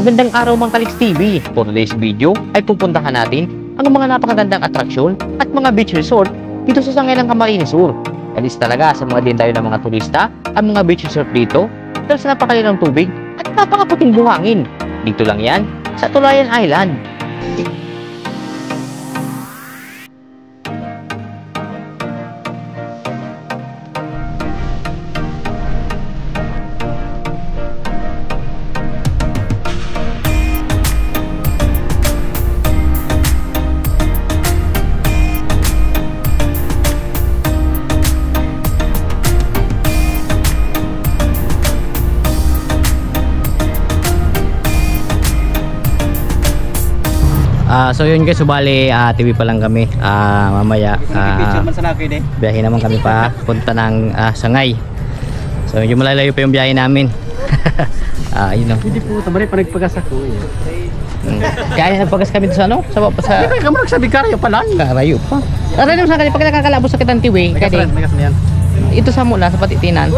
Magandang araw mga Kalix TV. For today's video ay pupuntahan natin ang mga napakagandang atraksyon at mga beach resort dito sa Sangilang Camarines Sur. Alis talaga sa mga din tayo ng mga turista ang mga beach resort dito dahil sa napakalilang tubig at napakaputing buhangin. Dito lang yan sa Tulayan Island. So yun guys, subali TV pa lang kami. Mamaya biyahe naman kami pa punta ng Sangay. So medyo malalayo pa yung biyahe namin. Yun o. Hindi po, tamari pa nagpagas ako eh. Kaya nagpagas kami sa ano? Sa Hindi ka mo nagsabi Karayo pa lang. Karayo pa. Aray naman sa kanya, pag nakakalabos sa kitang tiwi. Ito sa mula, sa patitinan.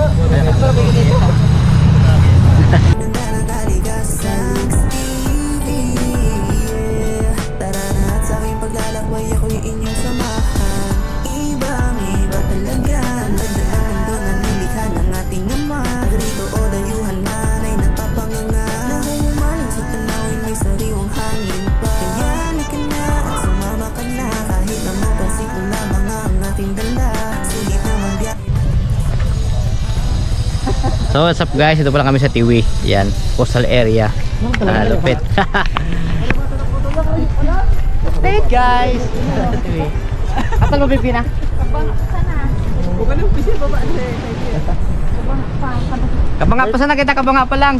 So what's up guys, ito pala kami sa Tiwi. Yan, coastal area. Lupit. Lupit guys. Kapal mo Pipina? Kabanga pa sana kita, kabanga pa lang.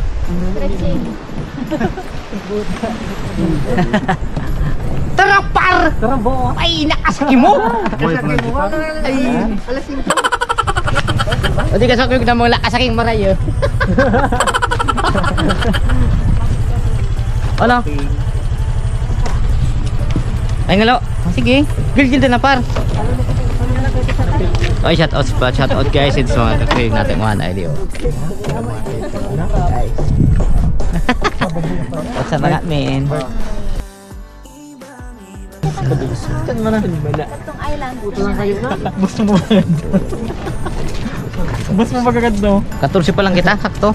Terapar! Ay, nakasaki mo! Ay, alas 5. O di ka sa kuyog na mula kasaking marayo. Ano? Ay ngalo. Sige. Gil na par. Ay shout out guys. It's mga kakuyog natin mga idea. What's up mga men? Saan mo na? Itong island. Putulang kayo na. Gusto mo ba? Bus mo magagad no? 14 pa lang kita, sakto.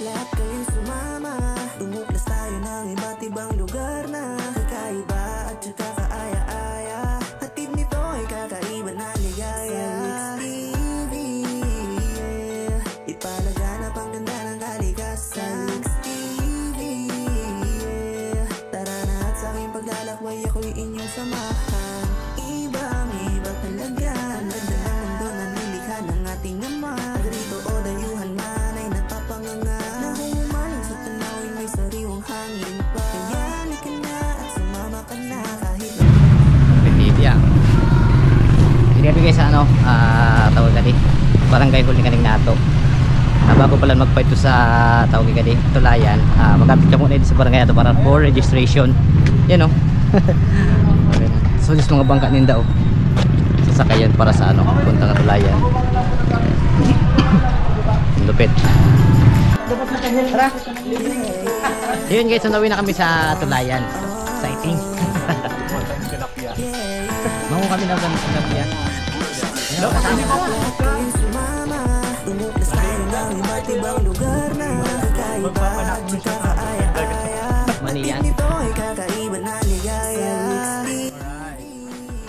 Lahat kayong sumama, tumuklas tayo ng iba't ibang lugar na kakaiba at saka kaaya-aya. Hatid nito ay kakaiba na ligaya. TV, ipalaganap ang ganda ng kalikasan. Paglalakbay ako'y inyong samahan. Ibang-iba talaga. Ganda ng mundo na nilikha ng ating ama. Grito o dayuhan man ay napapanganga. Nahuhumaling sa tanawin may sariwang hangin pa. Kaya halika na at sumama ka na kahit na Pinibya. Sinabi guys sa ano, tawag kadi barangay Huli Kaning Nato. Bago pala mag-fight to sa tawag kadi Tulayan, magkapit ka muna dito sa barangay ato para for registration. Yan o. So this mga bangka ninda o. Sasakayan para sa ano, punta ng Tulayan. Lupit. Tara. Yun guys, sunawin na kami sa Tulayan. Exciting. Mango kami na sa Tilapia. tumuklas tayo ng iba't ibang lugar na kakaiba at saka kaaya-aya. Maniyan. Nito ay kakaiba na ligaya.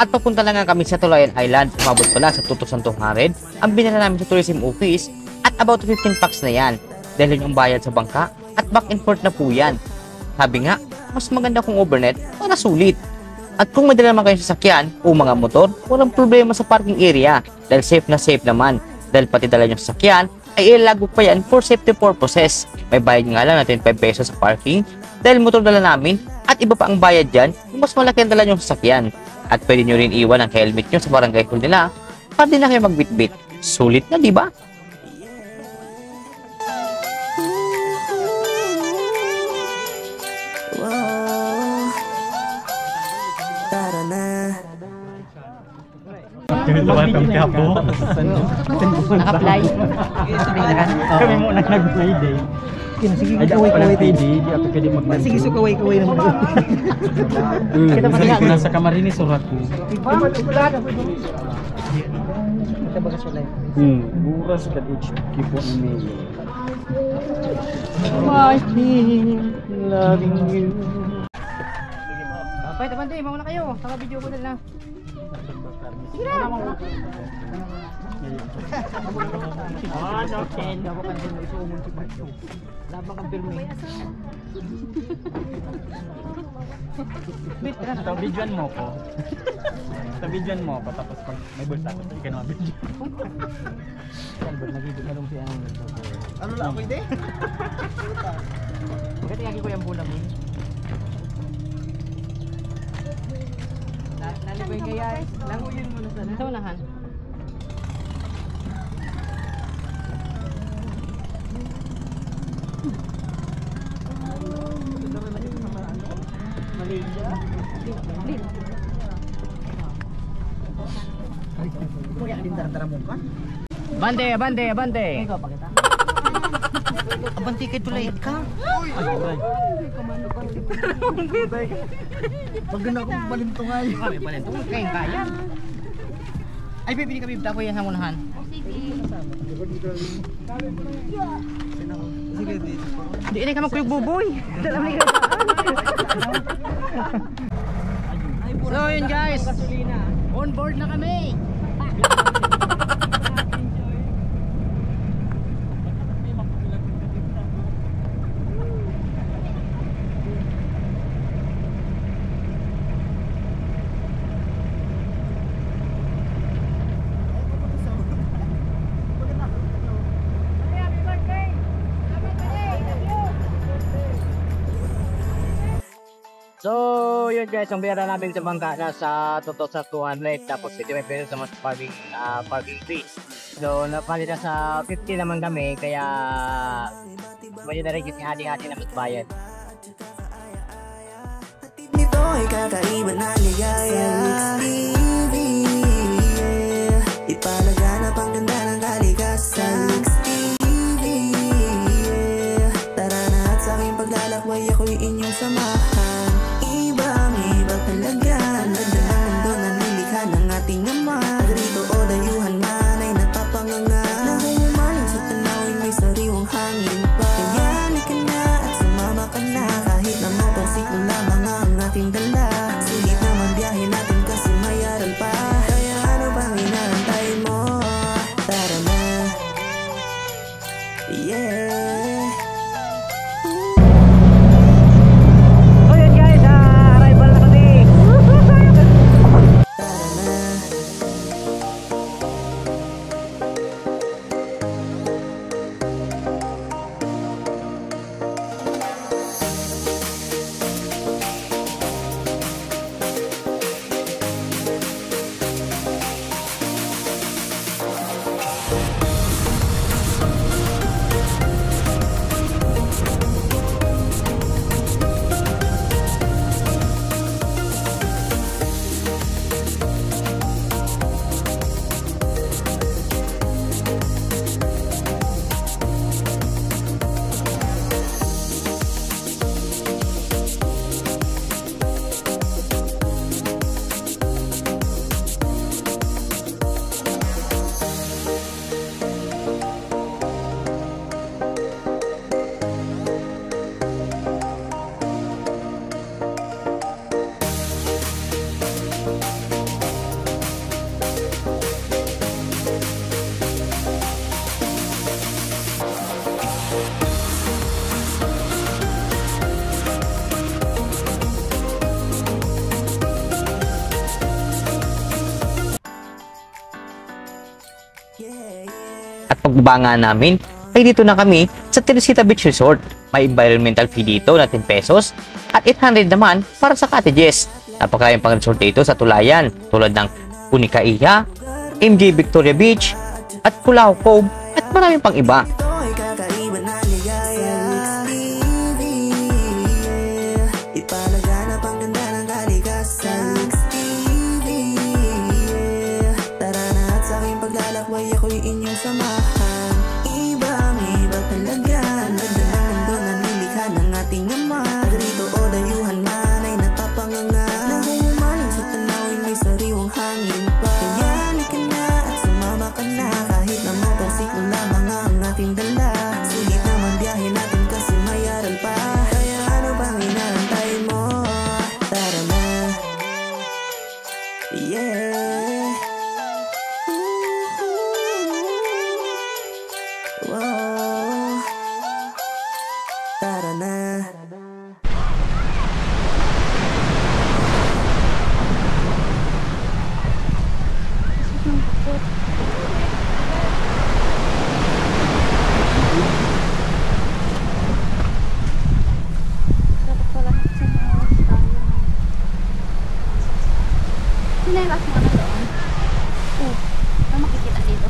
At papunta lang nga kami sa Tulayan Island. Umabot pala sa 2,200 ang binala namin sa tourism office at about 15 packs na yan. Dahil yun yung bayad sa bangka at back and forth na po yan. Sabi nga, mas maganda kung overnight para sulit. At kung may dala naman kayong sasakyan o mga motor, walang problema sa parking area dahil safe na safe naman. Dahil pati dala nyo sasakyan ay ilagok pa yan for safety purposes. May bayad nga lang natin 5 pesos sa parking dahil motor dala namin at iba pa ang bayad dyan kung mas malaki ang dala nyo sasakyan. At pwede nyo rin iwan ang helmet nyo sa barangay hall nila para din na kayo magbitbit. Sulit na, di ba? Tara na, Tumatang kapo. Naka-fly. Kami muna nag-fly day. Sige, kaway-kaway PD. Di ako pwede mag-fly. Sige, kaway-kaway naman. Kita pa rin. Nasa Camarines, surat ko. Kita ba kasi live? Buras ka HQ po ni Mayo. My team, loving you. Pwede, bante, mauna kayo. Saka video ko na. Sige na. Labang kang filming. Tabidyan mo ko. Tabidyan mo ko. Tapos pag may bulsa ko, hindi ka na mabidyan. Ano lang ako hindi? Bakit lagi ko yung bulam yun? Naliboy kaya. Languyin mo na sana. Sa unahan. Bante, bante, bante. Abante kay tulay ka. Pag na akong balintungay. Kami balintong kayo kaya. Ay, pipili kami bita ko yan sa unahan. Di ini ka magkuyog buboy. So yun guys, on board na kami. So, yun guys, ang biyara namin sa bangka nasa toto sa 200 tapos 50 pesos sa mas parking fee. So, napalit na sa 50 naman kami kaya medyo na rin yung hati-hati na mas bayad. Nito ay kakaiba na ligaya. Mix TV, yeah. Ipalaganap ang ganda ng kalikasan. Mix TV, yeah. Tara na at sa aking paglalakway ako'y inyong samahan. Ibang-iba talaga. Ganda ng mundo na nilikha ng ating ama. Rito o dayuhan man ay napapanganga. Nangungumaling sa tanawin may sariwang hangin pa. Kaya halika na at sumama ka na. Kahit na motorsiklo lamang ang ating dala. Sulit naman biyahe natin kasi may aral pa. Kaya ano bang inaantay mo? Tara na. Yeah. So yun guys, arrival na kami. Tara na. Yeah, yeah. At pagbaba nga namin, ay dito na kami sa Teresita Beach Resort. May environmental fee dito na 10 pesos at 800 naman para sa cottages. Napakaraming pang resort dito sa Tulayan tulad ng Punicaiha, MJ Victoria Beach at Culao Cove at maraming pang iba. Ito ay kakaiba na ligaya. Mix TV, yeah. Ipalaganap ang ganda ng kalikasan. Mix TV, yeah. Tara na samahan. Ibang-iba talaga. Ganda ng mundo na nilikha ng ating ama. Grito o dayuhan man ay napapanganga. Nahuhumaling sa tanawin may sariwang hangin pa. Kaya halika na at sumama ka na. Kahit na motorsiklo lamang ang ating dala. Sulit naman biyahe natin kasi may aral pa. Kaya ano bang inaantay mo? Tara na. Yeah. Wow. Tara na. Dapat pala sa mga tayo. Sinelas mo na doon. Ano makikita dito?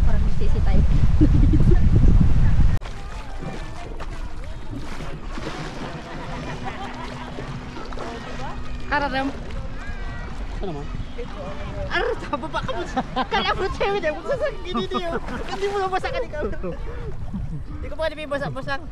Parang may sisi tayo. Araram. Ano mo? Arar, baba ka mo. Kala mo tayo dyan. Magsasak gini niyo. Hindi mo nabasa ka ni Kalo. Hindi ko pa kanipin basa-basang.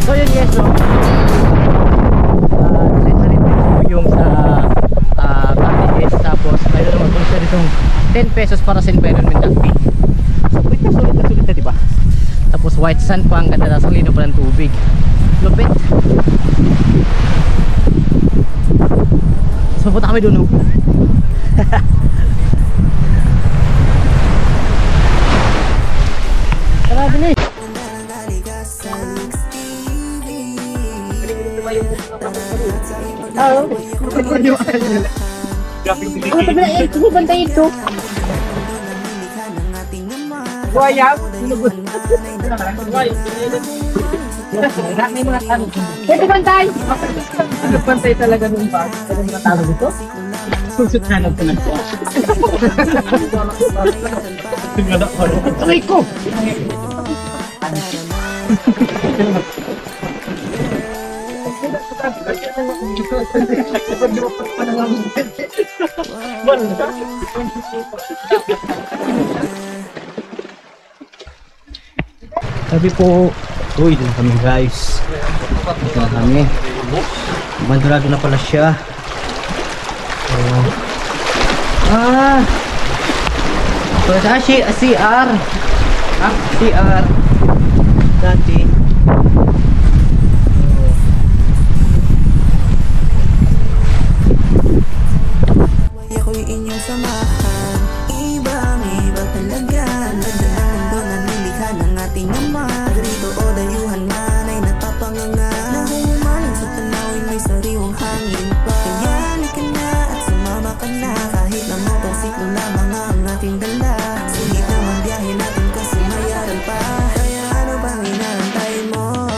So yun guys, no? Rin yung sa Carnes, tapos mayroon naman kung siya ditong 10 pesos para sa environment fee. So sulit na diba? Tapos white sand pa, ang ganda, tapos ang lino pa ng tubig. Lupit. So punta kami doon, no? Tara, bilis! Oo. Ano ba na ito? Bantay ito. Buaya? May mga tanong. Ito bantay! Bantay talaga nung ba? Ito mga tanong ito? Susuthanap ko na ito. Aray ko! Sabi po, uy, dito na kami guys. Dito na kami. Abandonado na pala siya. So, CR. CR. Dati. Ako'y inyong samahan. Ibang-iba talaga. Ganda ng mundo na nilikha ng ating ama. Grito o dayuhan man ay napapanganga. Nahuhumaling sa tanawin may sariwang hangin pa. Kaya halika na at sumama ka na. Kahit na motorsiklo lamang ang ating dala. Sulit naman biyahe natin kasi may aral pa. Kaya ano bang inaantay mo?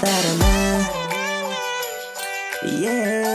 Tara na. Yeah.